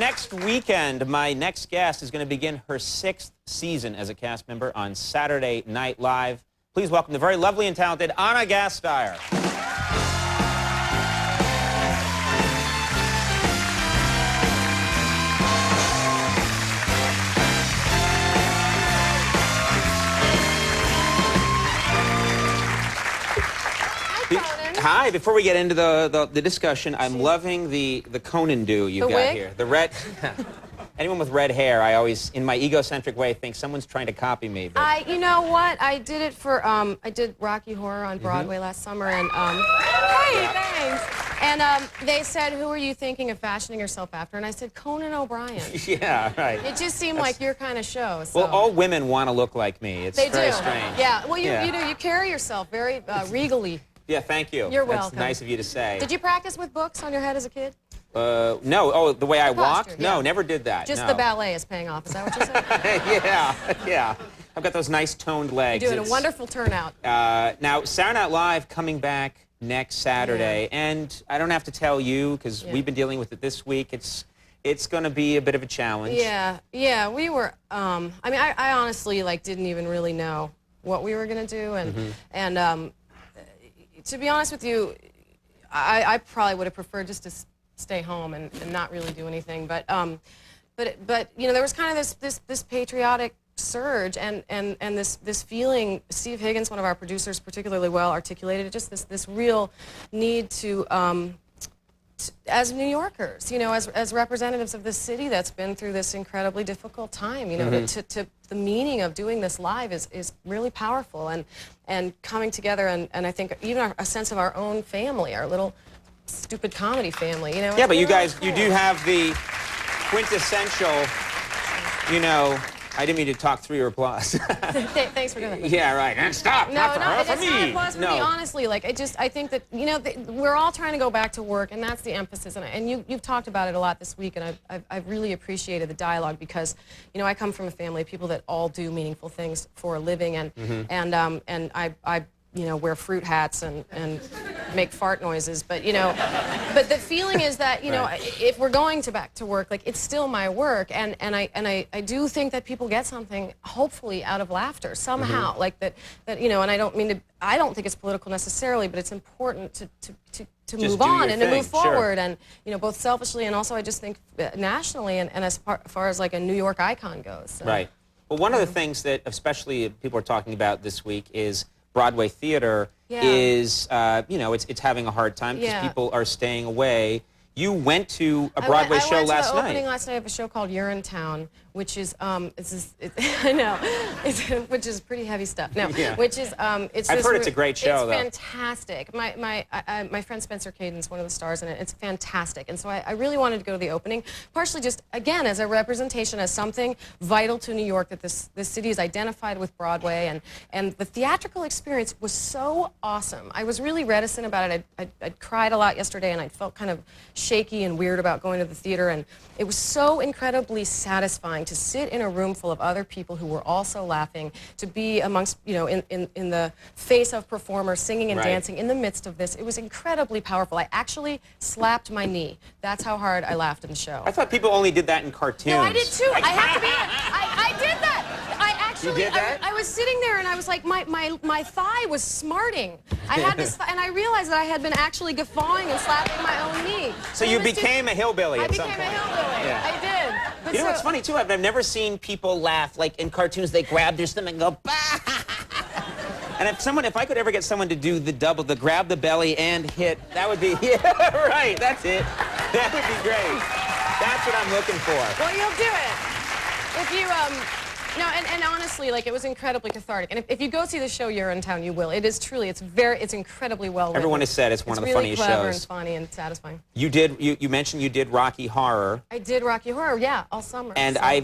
next weekend, my next guest is going to begin her 6th season as a cast member on Saturday Night Live. Please welcome the very lovely and talented Anna Gasteyer. Hi, before we get into the discussion, I'm loving the Conan do you've got here. The red... Anyone with red hair, I always, in my egocentric way, think someone's trying to copy me. But... you know what? I did it for, I did Rocky Horror on Broadway last summer, and, hey, thanks. And they said, who are you thinking of fashioning yourself after? And I said, Conan O'Brien. Yeah, right. It just seemed like your kind of show. So. Well, all women want to look like me. It's very strange. Yeah, well, you do. You carry yourself very regally. Yeah, thank you. You're welcome. That's nice of you to say. Did you practice with books on your head as a kid? No. Oh, the way I walked? Yeah. No, never did that. Just the ballet is paying off. Is that what you said? Yeah. I've got those nice toned legs. You're doing a wonderful turnout. Now, Saturday Night Live coming back next Saturday, and I don't have to tell you because we've been dealing with it this week. It's going to be a bit of a challenge. Yeah. We were. I mean, I honestly didn't even really know what we were going to do, and to be honest with you, I probably would have preferred just to stay home and not really do anything. But you know, there was kind of this patriotic surge and this feeling. Steve Higgins, one of our producers, particularly well articulated, just this real need to as New Yorkers, you know, as representatives of this city that's been through this incredibly difficult time, you know, the meaning of doing this live is really powerful, and coming together, and I think even a sense of our own family, our little stupid comedy family, you know. Yeah, but you guys, you do have the quintessential, you know. I didn't mean to talk through your applause. Thanks for doing that. Yeah, right. And stop. No, not for me. Not applause for me. Honestly, I think that, you know, we're all trying to go back to work, and that's the emphasis. And you've talked about it a lot this week, and I've really appreciated the dialogue because, you know, I come from a family of people that all do meaningful things for a living, and I you know, wear fruit hats and make fart noises, but you know, but the feeling is that, you know, if we're going back to work, it's still my work, and I do think that people get something, hopefully, out of laughter somehow, that you know, and I don't think it's political necessarily, but it's important to move on and to move forward, and you know, both selfishly and also I just think nationally, and as far as a New York icon goes. So. Right. Well, one of the things that especially people are talking about this week is Broadway theater is, you know, it's having a hard time because people are staying away. You went to a Broadway show last night. I went to the opening last night of a show called Urinetown, which is, I know, which is pretty heavy stuff. No, which is, it's. I've heard it's a great show, though. It's fantastic. My friend Spencer Caden's one of the stars in it. It's fantastic, and so I really wanted to go to the opening, partially just again as a representation, as something vital to New York that this city is identified with Broadway, and the theatrical experience was so awesome. I was really reticent about it. I cried a lot yesterday, and I felt kind of shaky and weird about going to the theater, and it was so incredibly satisfying to sit in a room full of other people who were also laughing, to be amongst, you know, in the face of performers singing and dancing in the midst of this. It was incredibly powerful. I actually slapped my knee. That's how hard I laughed in the show. I thought people only did that in cartoons. No, I did too. I have to be. I did that. You did that? I was sitting there and I was like, my thigh was smarting. I had this, and I realized that I had been actually guffawing and slapping my own knee. So you became a hillbilly at some point. I became a hillbilly. Yeah. I did. But you know what's funny too? I've never seen people laugh like in cartoons. They grab their stomach and go, bah! And if I could ever get someone to do the grab the belly and hit, that would be, right, that's it. That would be great. That's what I'm looking for. Well, you'll do it. If you, no, and honestly, it was incredibly cathartic. And if you go see the show Urinetown, you will. It is truly, it's incredibly well written. Everyone has said it's one of the funniest shows. It's really clever and funny and satisfying. You mentioned you did Rocky Horror. I did Rocky Horror, yeah, all summer. And I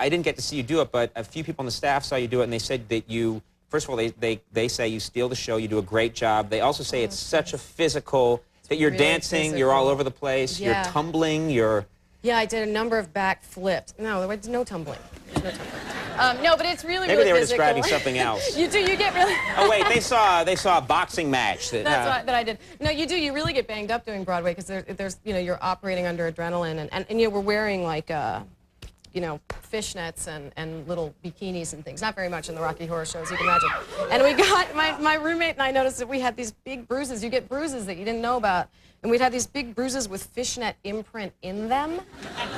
didn't get to see you do it, but a few people on the staff saw you do it, and they said that you, first of all, they say you steal the show, you do a great job. They also say it's such a physical, that you're really dancing, you're all over the place, you're tumbling, you're... Yeah, I did a number of back flips. No, there was no tumbling. No tumbling. No, but it's really, Maybe really they were physical. describing something else. You get really... Oh, wait, they saw a boxing match. That I did. No, you do. You really get banged up doing Broadway because there's, you know, you're operating under adrenaline, and you know, we're wearing, like, you know, fishnets and little bikinis and things. Not very much in the Rocky Horror shows, you can imagine. And we got, my roommate and I noticed that we had these big bruises. You get bruises that you didn't know about. And we'd have these big bruises with fishnet imprint in them. And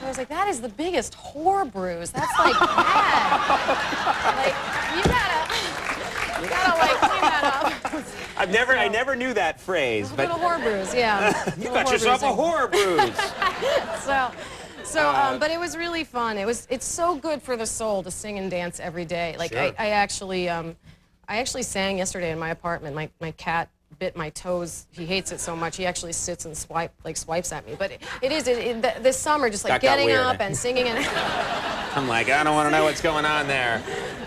I was like, that is the biggest whore bruise. That's like bad. Like, you gotta like clean that up. I never knew that phrase. A little whore bruise, yeah. You got yourself a whore bruise. But it was really fun. It's so good for the soul to sing and dance every day. Like, sure. I actually sang yesterday in my apartment. My cat bit my toes. He hates it so much. He actually sits and swipes at me. But this summer, just like getting up and singing and... I'm like, I don't want to know what's going on there.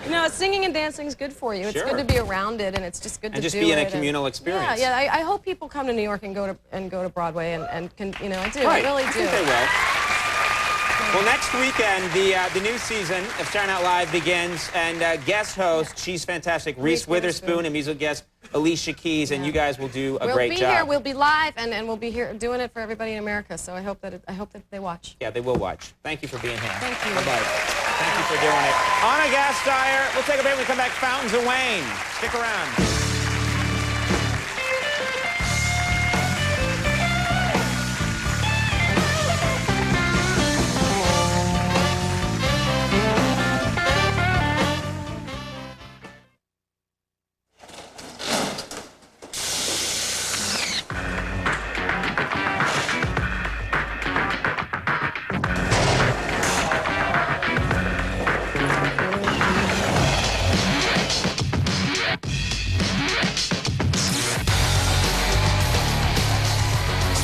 No, singing and dancing is good for you. It's good to be around it, and it's just good to do it. And just be in a communal experience. Yeah, I hope people come to New York and go to Broadway and can, you know, I do. Right. I really do. I think they will. Well, next weekend, the new season of Saturday Night Live begins, and guest host, she's fantastic, Reese Witherspoon, and musical guest Alicia Keys, and you guys will do a great job. We'll be here, we'll be live, and we'll be here doing it for everybody in America. So I hope that they watch. Yeah, they will watch. Thank you for being here. Thank you. Bye-bye. Thank you for doing it. Anna Gasteyer, we'll take a break when we come back. Fountains of Wayne. Stick around.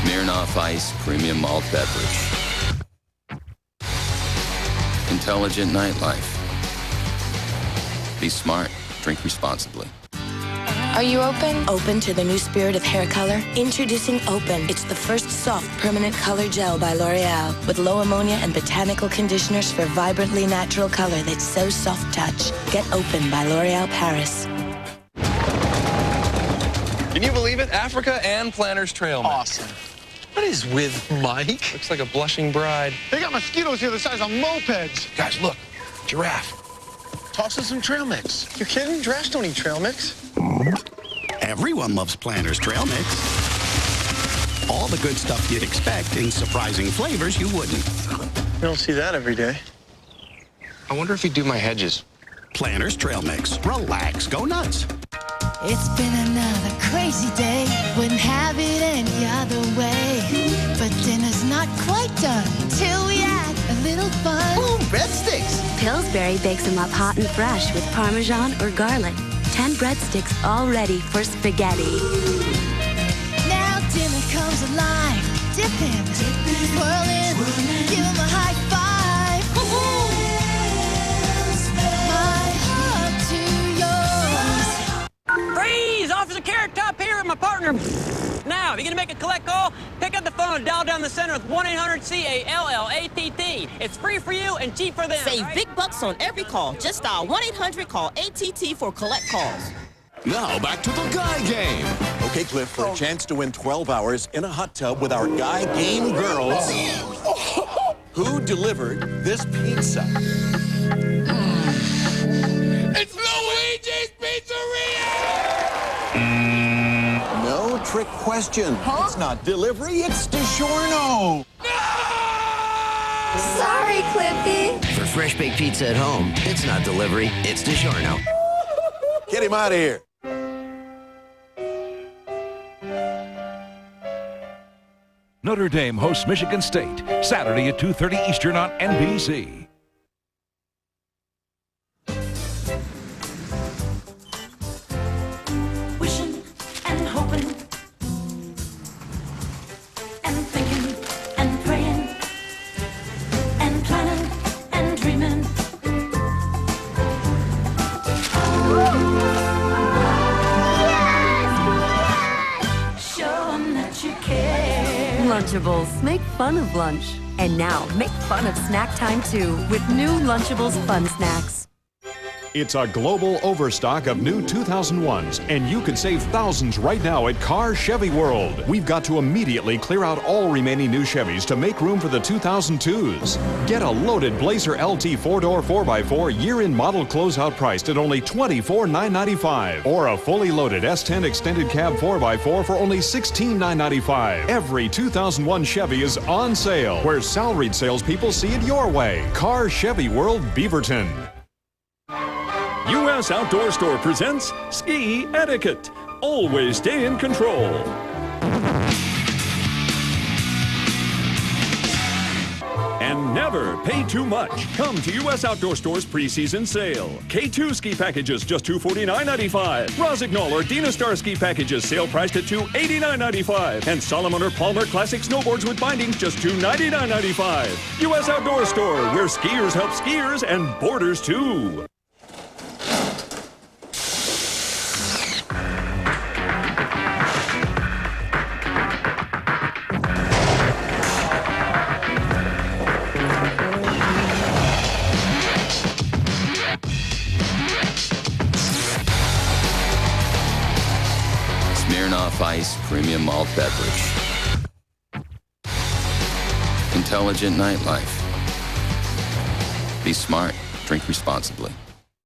Smirnoff Ice Premium Malt Beverage. Intelligent nightlife. Be smart. Drink responsibly. Are you open? Open to the new spirit of hair color? Introducing Open. It's the first soft, permanent color gel by L'Oreal with low ammonia and botanical conditioners for vibrantly natural color that's so soft touch. Get Open by L'Oreal Paris. Can you believe it? Africa and Planters Trail Mix. Awesome. What is with Mike? Looks like a blushing bride. They got mosquitoes here the size of mopeds. Guys, look. Giraffe. Toss us some trail mix. You kidding? Giraffes don't eat trail mix. Everyone loves Planters Trail Mix. All the good stuff you'd expect in surprising flavors you wouldn't. You don't see that every day. I wonder if he'd do my hedges. Planters Trail Mix. Relax, go nuts. It's been another crazy day. Wouldn't have it any other way. But dinner's not quite done till we add a little fun. Ooh, breadsticks! Pillsbury bakes them up hot and fresh with Parmesan or garlic. 10 breadsticks all ready for spaghetti. Now dinner comes alive. Dip in, swirl in, give him a high five. My heart to yours. Freeze! Officer Carrot Top here with my partner. Now, if you're gonna make a collect call, pick up the phone and dial down the center with 1-800-CALLATT. It's free for you and cheap for them. Save big bucks on every call. Just dial 1-800-CALL-ATT for collect calls. Now back to the Guy Game. Okay, Cliff, for a chance to win 12 hours in a hot tub with our Guy Game girls, who delivered this pizza? It's Luigi's Pizzeria! No trick question. Huh? It's not delivery, it's DiGiorno. Sorry, Clippy. For fresh baked pizza at home, it's not delivery, it's DiGiorno. Get him out of here. Notre Dame hosts Michigan State, Saturday at 2:30 Eastern on NBC. Wishing and hoping and thinking and praying and planning and dreaming. Show 'em that you care. Lunchables. Make fun of lunch. And now, make fun of snack time too with new Lunchables Fun Snacks. It's a global overstock of new 2001s, and you could save thousands right now at Carr Chevy World. We've got to immediately clear out all remaining new Chevys to make room for the 2002s. Get a loaded Blazer LT 4-door 4x4 year-in model closeout priced at only $24,995, or a fully loaded S10 extended cab 4x4 for only $16,995. Every 2001 Chevy is on sale, where salaried salespeople see it your way. Carr Chevy World, Beaverton. U.S. Outdoor Store presents Ski Etiquette. Always stay in control. And never pay too much. Come to U.S. Outdoor Store's preseason sale. K2 ski packages just $249.95. Rosignol or Dynastar ski packages sale priced at $289.95. And Solomon or Palmer Classic snowboards with bindings just $299.95. U.S. Outdoor Store, where skiers help skiers and boarders too. Smirnoff Ice Premium Malt Beverage. Intelligent nightlife. Be smart. Drink responsibly.